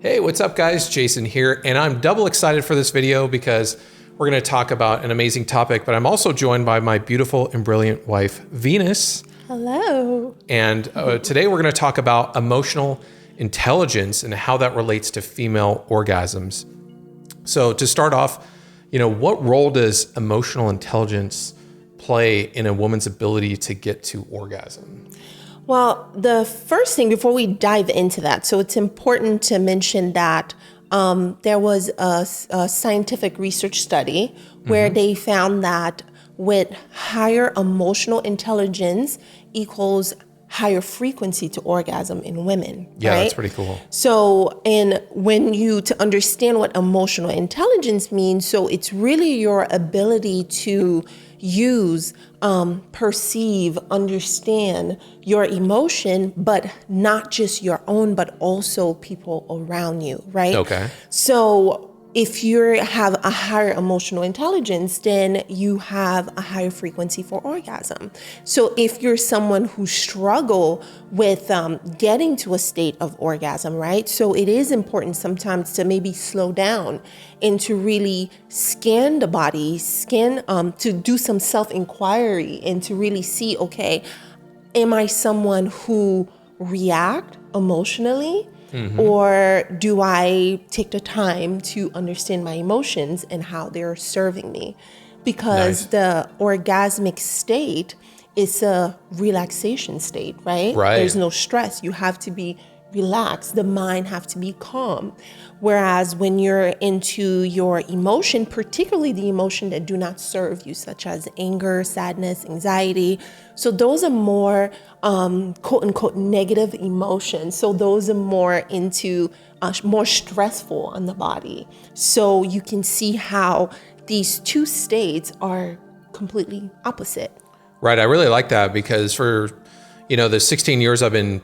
Hey, what's up guys? Jason here, and I'm double excited for this video because we're going to talk about an amazing topic, but I'm also joined by my beautiful and brilliant wife, Venus. Hello. And today we're going to talk about emotional intelligence and how that relates to female orgasms. So to start off, what role does emotional intelligence play in a woman's ability to get to orgasm? Well, the first thing before we dive into that, so it's important to mention that there was a scientific research study where they found that with higher emotional intelligence equals higher frequency to orgasm in women. Yeah, right? That's pretty cool. So, and to understand what emotional intelligence means, so it's really your ability to use, perceive, understand your emotion, but not just your own, but also people around you, right? Okay. So if you have a higher emotional intelligence, then you have a higher frequency for orgasm. So if you're someone who struggle with getting to a state of orgasm, right? So it is important sometimes to maybe slow down and to really scan the body, to do some self-inquiry and to really see, okay, am I someone who react emotionally? Or do I take the time to understand my emotions and how they're serving me? Because the orgasmic state is a relaxation state, right? There's no stress. You have to be relaxed. The mind have to be calm. Whereas when you're into your emotion, particularly the emotion that do not serve you, such as anger, sadness, anxiety. So those are more quote unquote negative emotions. So those are more into more stressful on the body. So you can see how these two states are completely opposite. Right. I really like that because for, the 16 years I've been,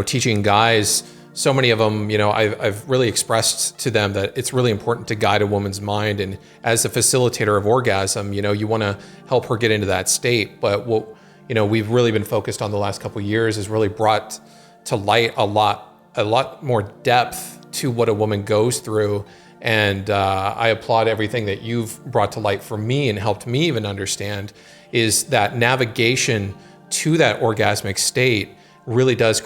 teaching guys, so many of them, I've really expressed to them that it's really important to guide a woman's mind. And as a facilitator of orgasm, you want to help her get into that state. But what, we've really been focused on the last couple of years is really brought to light a lot more depth to what a woman goes through. And I applaud everything that you've brought to light for me and helped me even understand is that navigation to that orgasmic state really does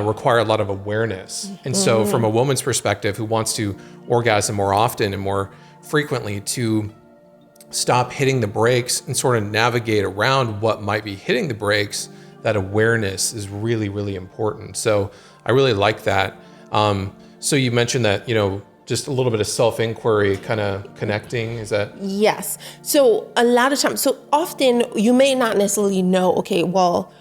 require a lot of awareness. And so from a woman's perspective who wants to orgasm more often and more frequently, to stop hitting the brakes and sort of navigate around what might be hitting the brakes, that awareness is really, really important. So I really like that. So you mentioned that, just a little bit of self-inquiry kind of connecting, is that? Yes. So a lot of times, so often you may not necessarily know, okay, well,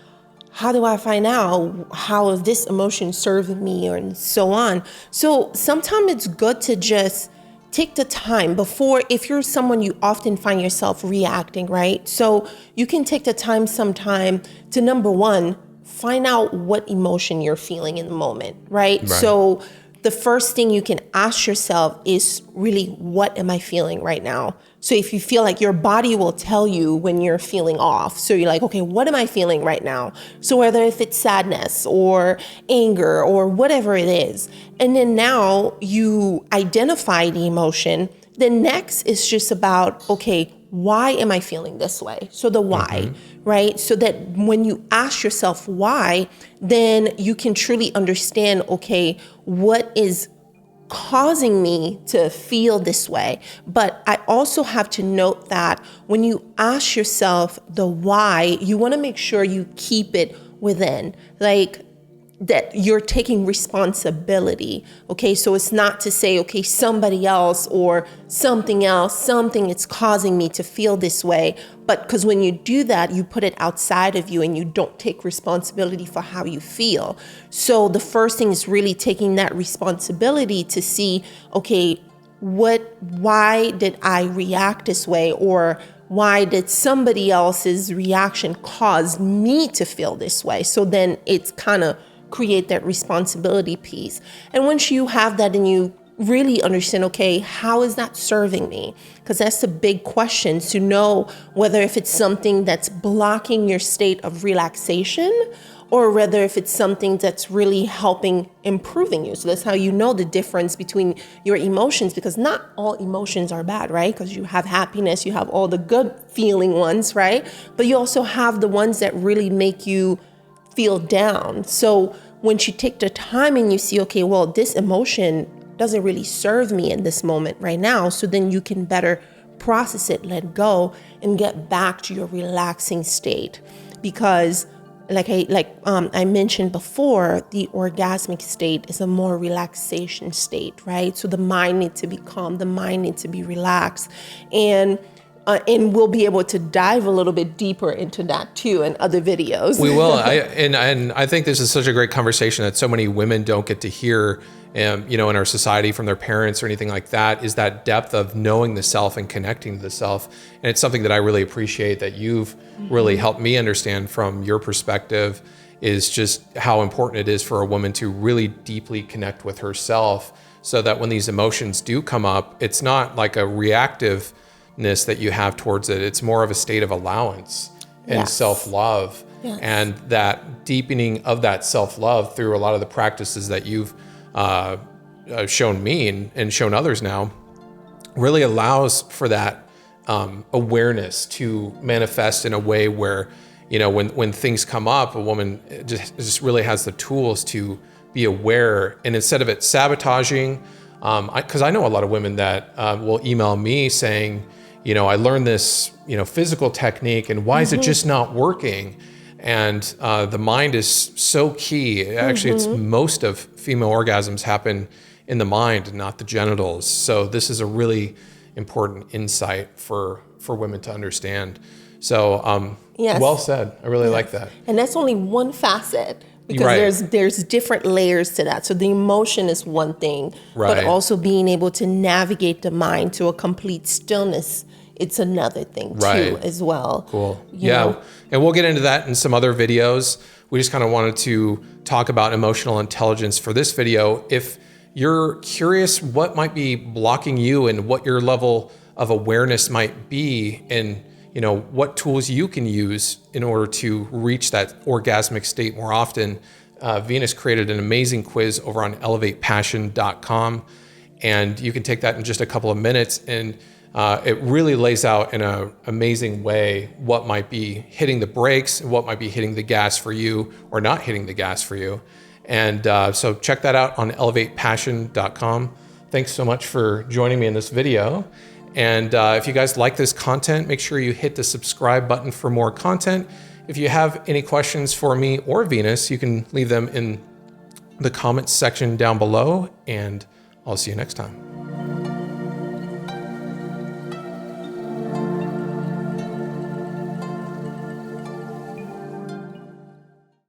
how do I find out how is this emotion serving me and so on? So sometimes it's good to just take the time before, if you're someone you often find yourself reacting, right? So you can take the time sometime to, number one, find out what emotion you're feeling in the moment, right? So the first thing you can ask yourself is really, what am I feeling right now? So if you feel like your body will tell you when you're feeling off. So you're like, okay, what am I feeling right now? So whether if it's sadness or anger or whatever it is, and then now you identify the emotion, then next is just about, okay, why am I feeling this way? So the why, right? So that when you ask yourself why, then you can truly understand, okay, what is causing me to feel this way? But I also have to note that when you ask yourself the why, you want to make sure you keep it within, like that you're taking responsibility. Okay, so it's not to say, okay, somebody else or something it's causing me to feel this way. But because when you do that, you put it outside of you and you don't take responsibility for how you feel. So the first thing is really taking that responsibility to see, okay, why did I react this way? Or why did somebody else's reaction cause me to feel this way? So then it's kind of create that responsibility piece. And once you have that and you really understand, okay, how is that serving me? Because that's the big question, to know whether if it's something that's blocking your state of relaxation or whether if it's something that's really helping improving you. So that's how you know the difference between your emotions, because not all emotions are bad, right? Because you have happiness, you have all the good feeling ones, right? But you also have the ones that really make you feel down. So when you take the time and you see, okay, well, this emotion doesn't really serve me in this moment right now, so then you can better process it, let go, and get back to your relaxing state. Because like I mentioned before, the orgasmic state is a more relaxation state, right? So the mind needs to be calm, the mind needs to be relaxed, and we'll be able to dive a little bit deeper into that too in other videos. We will. And I think this is such a great conversation that so many women don't get to hear, in our society from their parents or anything like that, is that depth of knowing the self and connecting to the self. And it's something that I really appreciate that you've really helped me understand from your perspective, is just how important it is for a woman to really deeply connect with herself, so that when these emotions do come up, it's not like a reactiveness that you have towards it. It's more of a state of allowance and self-love. Yes. And that deepening of that self-love through a lot of the practices that you've shown me and shown others now really allows for that awareness to manifest in a way where, when things come up, a woman just really has the tools to be aware. And instead of it sabotaging, because I know a lot of women that will email me saying, I learned this, physical technique, and why is it just not working? And the mind is so key. Actually, it's most of female orgasms happen in the mind, not the genitals. So this is a really important insight for women to understand. So yes. Well said. I really like that. And that's only one facet, because there's different layers to that. So the emotion is one thing, but also being able to navigate the mind to a complete stillness, it's another thing too as well. Cool. Yeah. And we'll get into that in some other videos. We just kind of wanted to talk about emotional intelligence for this video. If you're curious what might be blocking you and what your level of awareness might be, and what tools you can use in order to reach that orgasmic state more often, Venus created an amazing quiz over on elevatepassion.com, and you can take that in just a couple of minutes, and it really lays out in an amazing way what might be hitting the brakes and what might be hitting the gas for you or not hitting the gas for you. And so check that out on elevatepassion.com. Thanks so much for joining me in this video. And if you guys like this content, make sure you hit the subscribe button for more content. If you have any questions for me or Venus, you can leave them in the comments section down below, and I'll see you next time.